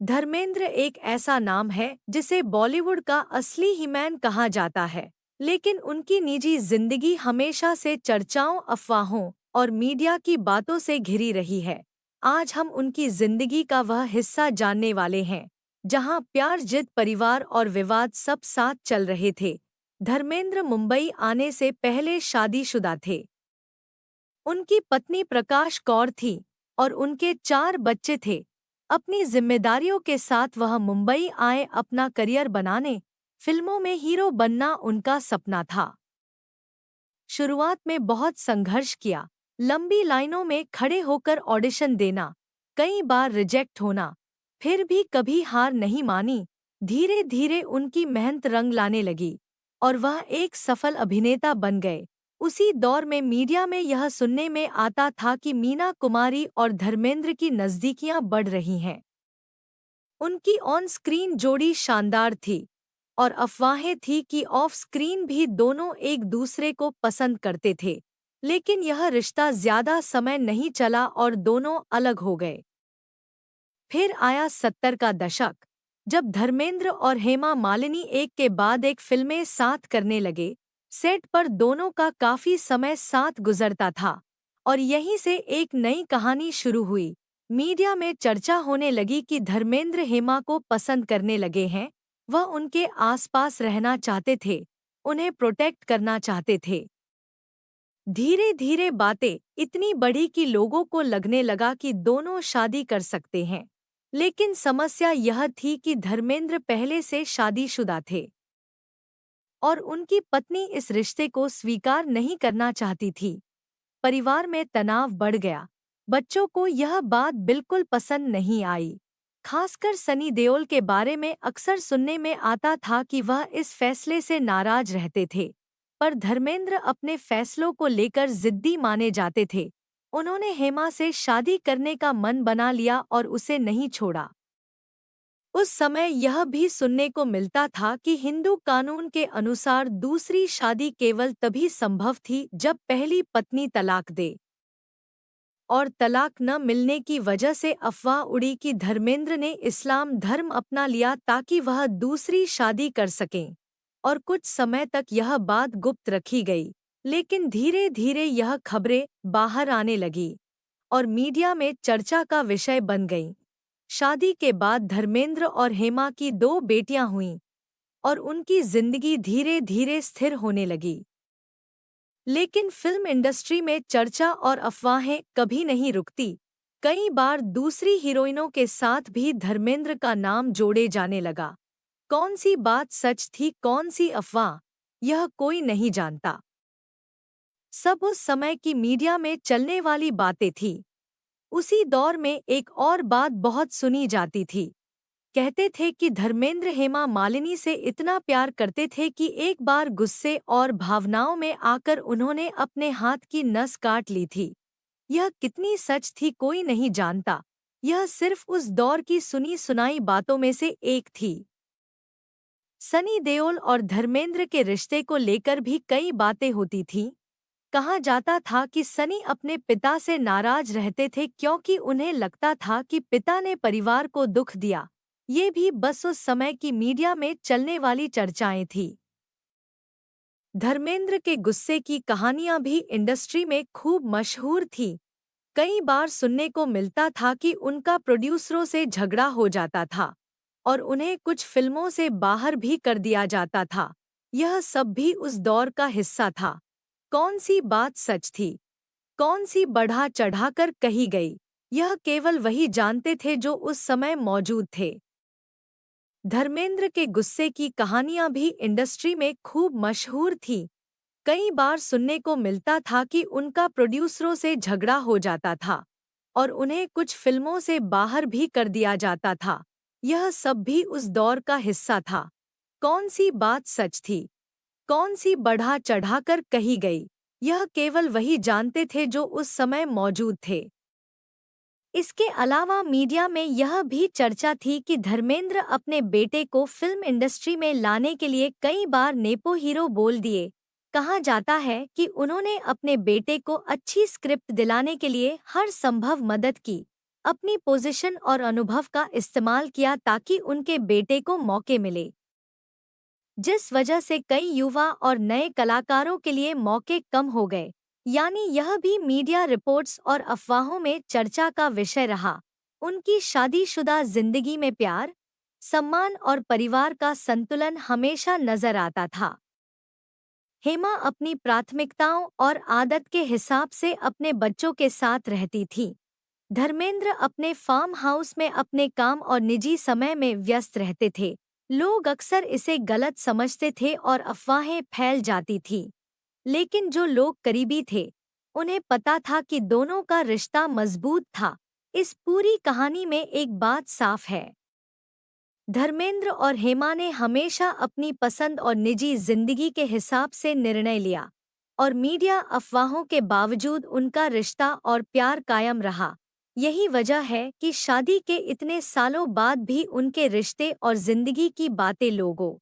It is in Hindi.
धर्मेंद्र एक ऐसा नाम है जिसे बॉलीवुड का असली हीमैन कहा जाता है, लेकिन उनकी निजी जिंदगी हमेशा से चर्चाओं, अफवाहों और मीडिया की बातों से घिरी रही है। आज हम उनकी जिंदगी का वह हिस्सा जानने वाले हैं, जहां प्यार, जिद, परिवार और विवाद सब साथ चल रहे थे। धर्मेंद्र मुंबई आने से पहले शादीशुदा थे। उनकी पत्नी प्रकाश कौर थी और उनके 4 बच्चे थे। अपनी जिम्मेदारियों के साथ वह मुंबई आए अपना करियर बनाने। फिल्मों में हीरो बनना उनका सपना था। शुरुआत में बहुत संघर्ष किया, लंबी लाइनों में खड़े होकर ऑडिशन देना, कई बार रिजेक्ट होना, फिर भी कभी हार नहीं मानी। धीरे धीरे उनकी मेहनत रंग लाने लगी और वह एक सफल अभिनेता बन गए। उसी दौर में मीडिया में यह सुनने में आता था कि मीना कुमारी और धर्मेंद्र की नज़दीकियां बढ़ रही हैं। उनकी ऑन स्क्रीन जोड़ी शानदार थी और अफवाहें थी कि ऑफ स्क्रीन भी दोनों एक दूसरे को पसंद करते थे। लेकिन यह रिश्ता ज्यादा समय नहीं चला और दोनों अलग हो गए। फिर आया 70 का दशक, जब धर्मेंद्र और हेमा मालिनी एक के बाद एक फिल्में साथ करने लगे। सेट पर दोनों का काफी समय साथ गुजरता था और यहीं से एक नई कहानी शुरू हुई। मीडिया में चर्चा होने लगी कि धर्मेंद्र हेमा को पसंद करने लगे हैं। वह उनके आसपास रहना चाहते थे, उन्हें प्रोटेक्ट करना चाहते थे। धीरे धीरे बातें इतनी बढ़ी कि लोगों को लगने लगा कि दोनों शादी कर सकते हैं। लेकिन समस्या यह थी कि धर्मेंद्र पहले से शादीशुदा थे और उनकी पत्नी इस रिश्ते को स्वीकार नहीं करना चाहती थी। परिवार में तनाव बढ़ गया। बच्चों को यह बात बिल्कुल पसंद नहीं आई। खासकर सनी देओल के बारे में अक्सर सुनने में आता था कि वह इस फैसले से नाराज रहते थे। पर धर्मेंद्र अपने फैसलों को लेकर जिद्दी माने जाते थे। उन्होंने हेमा से शादी करने का मन बना लिया और उसे नहीं छोड़ा। उस समय यह भी सुनने को मिलता था कि हिंदू कानून के अनुसार दूसरी शादी केवल तभी संभव थी जब पहली पत्नी तलाक दे। और तलाक न मिलने की वजह से अफवाह उड़ी कि धर्मेंद्र ने इस्लाम धर्म अपना लिया ताकि वह दूसरी शादी कर सकें। और कुछ समय तक यह बात गुप्त रखी गई, लेकिन धीरे धीरे यह खबरें बाहर आने लगी और मीडिया में चर्चा का विषय बन गईं। शादी के बाद धर्मेंद्र और हेमा की 2 बेटियां हुईं और उनकी जिंदगी धीरे धीरे स्थिर होने लगी। लेकिन फिल्म इंडस्ट्री में चर्चा और अफवाहें कभी नहीं रुकती। कई बार दूसरी हीरोइनों के साथ भी धर्मेंद्र का नाम जोड़े जाने लगा। कौन सी बात सच थी, कौन सी अफवाह, यह कोई नहीं जानता। सब उस समय की मीडिया में चलने वाली बातें थी। उसी दौर में एक और बात बहुत सुनी जाती थी। कहते थे कि धर्मेंद्र हेमा मालिनी से इतना प्यार करते थे कि एक बार गुस्से और भावनाओं में आकर उन्होंने अपने हाथ की नस काट ली थी। यह कितनी सच थी कोई नहीं जानता। यह सिर्फ उस दौर की सुनी सुनाई बातों में से एक थी। सनी देओल और धर्मेंद्र के रिश्ते को लेकर भी कई बातें होती थीं। कहा जाता था कि सनी अपने पिता से नाराज रहते थे क्योंकि उन्हें लगता था कि पिता ने परिवार को दुख दिया। ये भी बस उस समय की मीडिया में चलने वाली चर्चाएं थी। धर्मेंद्र के गुस्से की कहानियां भी इंडस्ट्री में खूब मशहूर थीं। कई बार सुनने को मिलता था कि उनका प्रोड्यूसरों से झगड़ा हो जाता था और उन्हें कुछ फिल्मों से बाहर भी कर दिया जाता था। यह सब भी उस दौर का हिस्सा था। कौन सी बात सच थी, कौन सी बढ़ा चढ़ाकर कही गई, यह केवल वही जानते थे जो उस समय मौजूद थे। धर्मेंद्र के गुस्से की कहानियां भी इंडस्ट्री में खूब मशहूर थीं। कई बार सुनने को मिलता था कि उनका प्रोड्यूसरों से झगड़ा हो जाता था और उन्हें कुछ फिल्मों से बाहर भी कर दिया जाता था। यह सब भी उस दौर का हिस्सा था। कौन सी बात सच थी, कौन सी बढ़ा चढ़ाकर कही गई, यह केवल वही जानते थे जो उस समय मौजूद थे। इसके अलावा मीडिया में यह भी चर्चा थी कि धर्मेंद्र अपने बेटे को फिल्म इंडस्ट्री में लाने के लिए कई बार नेपो हीरो बोल दिए। कहा जाता है कि उन्होंने अपने बेटे को अच्छी स्क्रिप्ट दिलाने के लिए हर संभव मदद की। अपनी पोजीशन और अनुभव का इस्तेमाल किया ताकि उनके बेटे को मौके मिले, जिस वजह से कई युवा और नए कलाकारों के लिए मौके कम हो गए। यानी यह भी मीडिया रिपोर्ट्स और अफवाहों में चर्चा का विषय रहा। उनकी शादीशुदा जिंदगी में प्यार, सम्मान और परिवार का संतुलन हमेशा नजर आता था। हेमा अपनी प्राथमिकताओं और आदत के हिसाब से अपने बच्चों के साथ रहती थी। धर्मेंद्र अपने फार्म हाउस में अपने काम और निजी समय में व्यस्त रहते थे। लोग अक्सर इसे गलत समझते थे और अफवाहें फैल जाती थी। लेकिन जो लोग करीबी थे, उन्हें पता था कि दोनों का रिश्ता मजबूत था। इस पूरी कहानी में एक बात साफ है, धर्मेंद्र और हेमा ने हमेशा अपनी पसंद और निजी जिंदगी के हिसाब से निर्णय लिया, और मीडिया अफवाहों के बावजूद उनका रिश्ता और प्यार कायम रहा। यही वजह है कि शादी के इतने सालों बाद भी उनके रिश्ते और जिंदगी की बातें लोगों